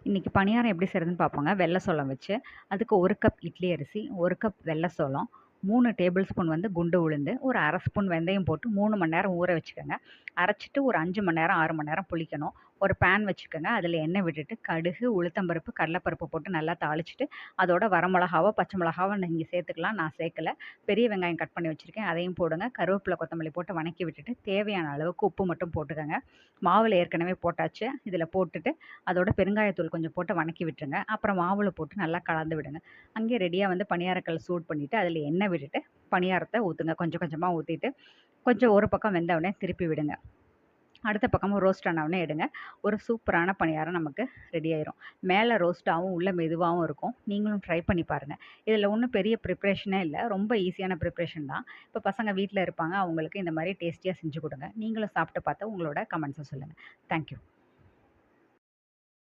இன்றைக்கி பணியாரம் எப்படி செய்கிறதுன்னு பார்ப்போங்க. வெள்ளை சோளம் வச்சு, அதுக்கு 1 கப் இட்லி அரிசி, 1 கப் வெள்ளை சோளம், 3 டேபிள் ஸ்பூன் குண்டு உளுந்து, ஒரு 1/2 ஸ்பூன் வெந்தயம் போட்டு 3 மணி நேரம் ஊற வச்சுக்கோங்க. அரைச்சிட்டு ஒரு 5 மணி நேரம் 6 மணி நேரம் புளிக்கணும். ஒரு பேன் வச்சுக்கோங்க. அதில் எண்ணெய் விட்டுட்டு கடுகு, உளுத்தம்பருப்பு, கடலைப்பருப்பு போட்டு நல்லா தாளிச்சிட்டு, அதோட வரமிளகாவோ பச்சை மிளகாவோ நீங்கள் சேர்த்துக்கலாம். நான் சேர்க்கல. பெரிய வெங்காயம் கட் பண்ணி வச்சுருக்கேன், அதையும் போடுங்க. கருவேப்பிலை கொத்தமல்லி போட்டு வணக்கி விட்டுட்டு தேவையான அளவுக்கு உப்பு மட்டும் போட்டுக்கோங்க. மாவில் ஏற்கனவே போட்டாச்சு. இதில் போட்டுட்டு அதோட பெருங்காயத்தூள் கொஞ்சம் போட்டு வணக்கி விட்டுருங்க. அப்புறம் மாவில் போட்டு நல்லா கலந்து விடுங்க. அங்கேயே ரெடியாக பணியாரக்கல் சூடு பண்ணிவிட்டு அதில் எண்ணெய் விட்டுட்டு பணியாரத்தை ஊற்றுங்க. கொஞ்சம் கொஞ்சமாக ஊற்றிட்டு கொஞ்சம் ஒரு பக்கம் வெந்த உடனே திருப்பி விடுங்க. அடுத்த பக்கமும் ரோஸ்ட் ஆனவுடனே எடுங்க. ஒரு சூப்பரான பணியாரம் நமக்கு ரெடி ஆயிரும். மேலே ரோஸ்ட்டாகவும் உள்ள மெதுவாகவும் இருக்கும். நீங்களும் ட்ரை பண்ணி பாருங்கள். இதில் ஒன்றும் பெரிய ப்ரிப்ரேஷனே இல்லை, ரொம்ப ஈஸியான ப்ரிப்ரேஷன் தான். இப்போ பசங்க வீட்டில் இருப்பாங்க, அவங்களுக்கு இந்த மாதிரி டேஸ்டியாக செஞ்சு கொடுங்க. நீங்களும் சாப்பிட்டு பார்த்து உங்களோட கமெண்ட்ஸை சொல்லுங்கள். தேங்க்யூ.